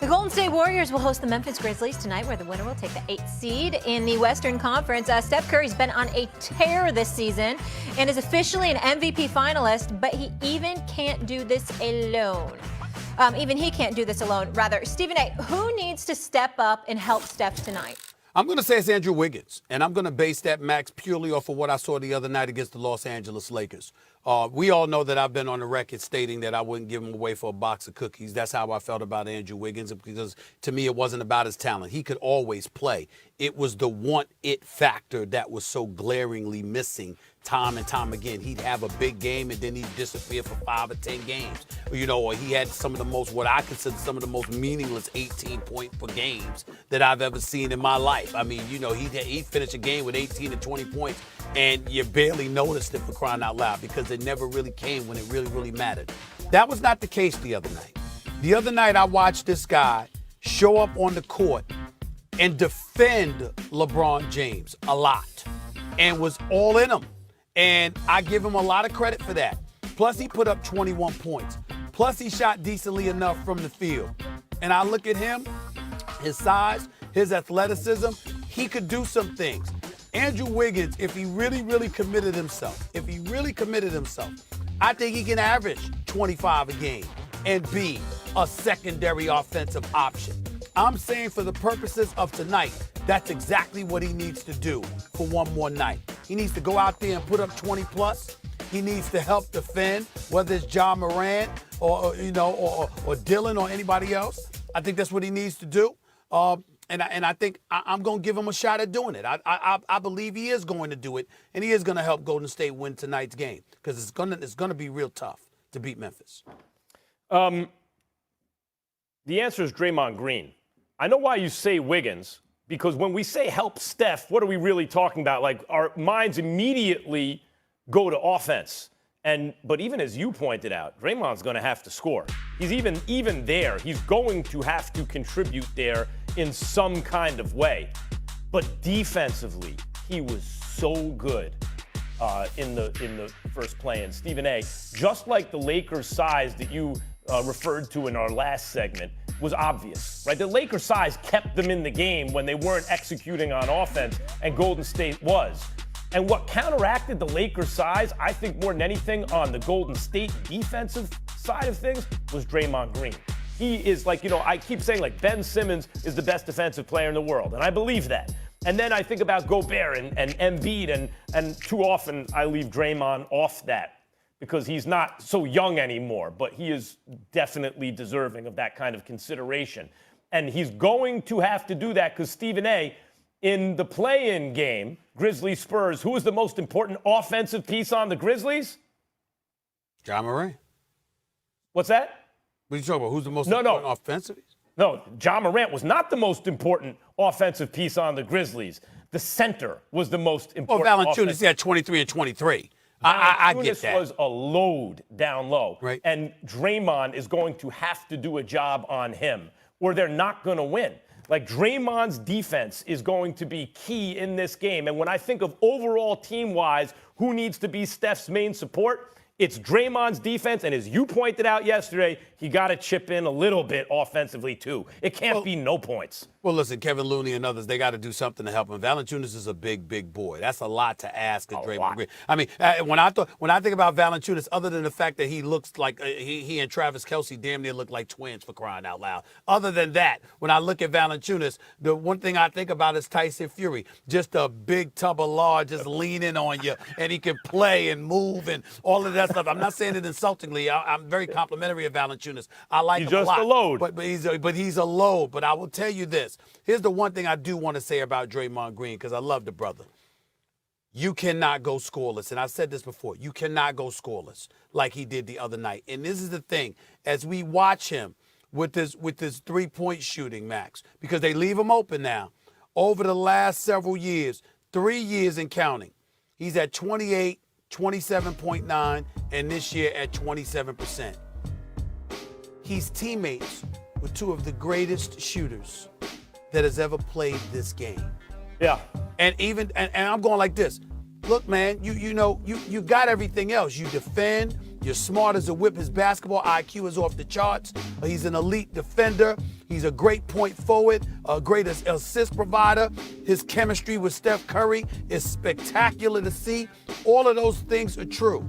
The Golden State Warriors will host the Memphis Grizzlies tonight, where the winner will take the 8th seed in the Western Conference. Steph Curry's been on a tear this season and is officially an MVP finalist, but he even can't do this alone. Even he can't do this alone. Rather, Stephen A., who needs to step up and help Steph tonight? I'm going to say it's Andrew Wiggins, and I'm going to base that, Max, purely off of what I saw the other night against the Los Angeles Lakers. We all know that I've been on the record stating that I wouldn't give him away for a box of cookies. That's how I felt about Andrew Wiggins, because to me it wasn't about his talent. He could always play. It was the want-it factor that was so glaringly missing time and time again. He'd have a big game and then he'd disappear for 5 or 10 games. Or he had some of the most, what I consider some of the most meaningless 18-point per games that I've ever seen in my life. I mean, he'd finish a game with 18 to 20 points and you barely noticed it, for crying out loud, because it never really came when it really, really mattered. That was not the case the other night. The other night I watched this guy show up on the court and defend LeBron James a lot and was all in him. And I give him a lot of credit for that. Plus, he put up 21 points. Plus, he shot decently enough from the field. And I look at him, his size, his athleticism, he could do some things. Andrew Wiggins, if he really, really committed himself, I think he can average 25 a game and be a secondary offensive option. I'm saying for the purposes of tonight, that's exactly what he needs to do for one more night. He needs to go out there and put up 20 plus. He needs to help defend, whether it's Ja Morant or Dylan or anybody else. I think that's what he needs to do. And I think I'm going to give him a shot at doing it. I believe he is going to do it, and he is going to help Golden State win tonight's game, because it's going to be real tough to beat Memphis. The answer is Draymond Green. I know why you say Wiggins, because when we say help Steph, what are we really talking about? Like, our minds immediately go to offense. But even as you pointed out, Draymond's going to have to score. He's even there. He's going to have to contribute there in some kind of way. But defensively, he was so good in the first play. And Stephen A., just like the Lakers' size that you referred to in our last segment, was obvious, right? The Lakers' size kept them in the game when they weren't executing on offense, and Golden State was. And what counteracted the Lakers' size, I think more than anything on the Golden State defensive side of things, was Draymond Green. He is I keep saying Ben Simmons is the best defensive player in the world, and I believe that. And then I think about Gobert and Embiid, and too often I leave Draymond off that because he's not so young anymore, but he is definitely deserving of that kind of consideration. And he's going to have to do that because Stephen A., in the play-in game, Grizzlies Spurs, who is the most important offensive piece on the Grizzlies? Ja Morant. What's that? What are you talking about? Who's the most important offensive piece? No, Ja Morant was not the most important offensive piece on the Grizzlies. The center was the most important. Oh, Valanciunas, he had 23 and 23. I get that. Valanciunas was a load down low. Right. And Draymond is going to have to do a job on him, or they're not going to win. Draymond's defense is going to be key in this game. And when I think of overall team-wise, who needs to be Steph's main support, it's Draymond's defense. And as you pointed out yesterday, he got to chip in a little bit offensively, too. It can't be no points. Well, listen, Kevin Looney and others, they got to do something to help him. Valanciunas is a big, big boy. That's a lot to ask of Draymond Green. I mean, when I think about Valanciunas, other than the fact that he looks like he and Travis Kelce damn near look like twins, for crying out loud. Other than that, when I look at Valanciunas, the one thing I think about is Tyson Fury. Just a big tub of lard just leaning on you, and he can play and move and all of that stuff. I'm not saying it insultingly. I'm very complimentary of Valanciunas. I like him a lot. He's just a load. But he's a load. But I will tell you this. Here's the one thing I do want to say about Draymond Green, because I love the brother. You cannot go scoreless. And I've said this before. You cannot go scoreless like he did the other night. And this is the thing. As we watch him with this three-point shooting, Max, because they leave him open now, over the last several years, 3 years and counting, he's at 28, 27.9, and this year at 27%. He's teammates with two of the greatest shooters that has ever played this game. Yeah. And I'm going like this. Look, man, you got everything else. You defend, You're smart as a whip. His basketball IQ is off the charts. He's an elite defender. He's a great point forward, a great assist provider. His chemistry with Steph Curry is spectacular to see. All of those things are true.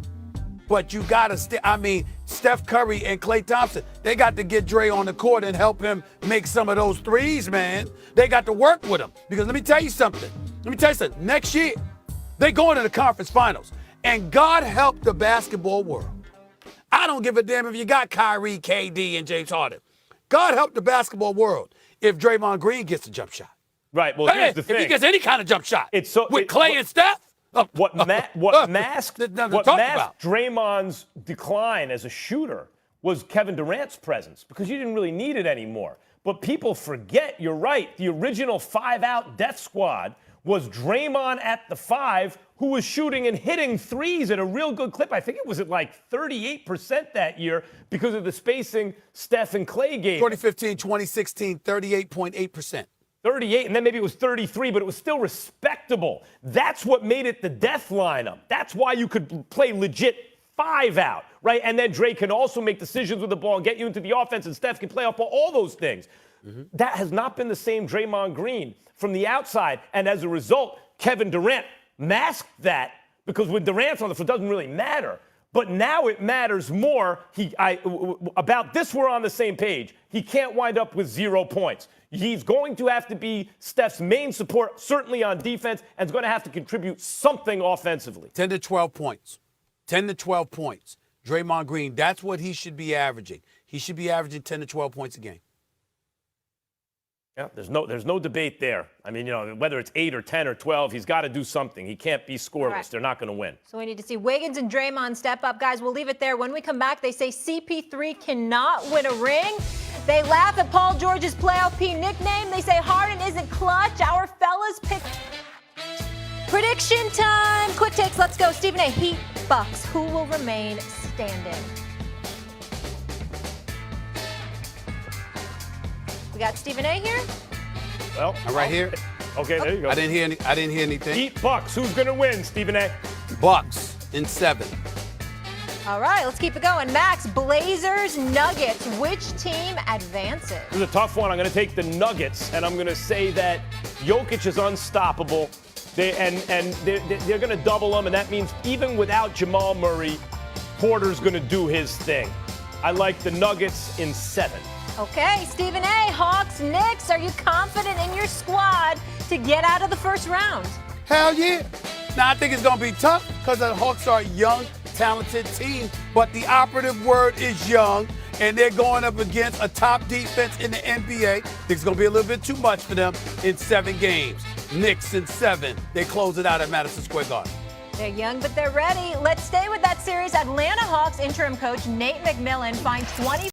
But you got to Steph Curry and Klay Thompson, they got to get Dre on the court and help him make some of those threes, man. They got to work with him. Because let me tell you something. Next year, they going to the conference finals. And God help the basketball world. I don't give a damn if you got Kyrie, KD, and James Harden. God help the basketball world if Draymond Green gets a jump shot. Right. Well, here's the thing. If he gets any kind of jump shot with Klay and Steph. What masked Draymond's decline as a shooter was Kevin Durant's presence, because you didn't really need it anymore. But people forget, you're right, the original 5-out death squad was Draymond at the 5, who was shooting and hitting threes at a real good clip. I think it was at like 38% that year because of the spacing Steph and Klay gave. 2015, 2016, 38.8%. 38, and then maybe it was 33, but it was still respectable. That's what made it the death lineup. That's why you could play legit 5-out, right? And then Dre can also make decisions with the ball and get you into the offense, and Steph can play off all those things. Mm-hmm. That has not been the same Draymond Green from the outside, and as a result, Kevin Durant masked that, because when Durant's on the floor, it doesn't really matter. But now it matters more. About this, we're on the same page. He can't wind up with 0 points. He's going to have to be Steph's main support, certainly on defense, and is going to have to contribute something offensively. 10 to 12 points. 10 to 12 points. Draymond Green, that's what he should be averaging. He should be averaging 10 to 12 points a game. Yeah, there's no debate there. I mean, whether it's 8 or 10 or 12, he's got to do something. He can't be scoreless. Right. They're not going to win. So we need to see Wiggins and Draymond step up. Guys, we'll leave it there. When we come back, they say CP3 cannot win a ring. They laugh at Paul George's playoff P nickname. They say Harden isn't clutch. Our fellas pick prediction time. Quick takes, let's go. Stephen A. Heat, Bucks. Who will remain standing? We got Stephen A. here. Well, I'm right here. Okay, there you go. I didn't hear anything. Heat, Bucks. Who's going to win, Stephen A? Bucks in 7. All right, let's keep it going. Max, Blazers, Nuggets. Which team advances? This is a tough one. I'm going to take the Nuggets, and I'm going to say that Jokic is unstoppable. They're going to double him, and that means even without Jamal Murray, Porter's going to do his thing. I like the Nuggets in 7. Okay, Stephen A. Hawks, Knicks. Are you confident in your squad to get out of the first round? Hell yeah. Now, I think it's going to be tough because the Hawks are a young, talented team, but the operative word is young, and they're going up against a top defense in the NBA. I think it's going to be a little bit too much for them in 7 games. Knicks in 7. They close it out at Madison Square Garden. They're young, but they're ready. Let's stay with that series. Atlanta Hawks interim coach Nate McMillan fined 20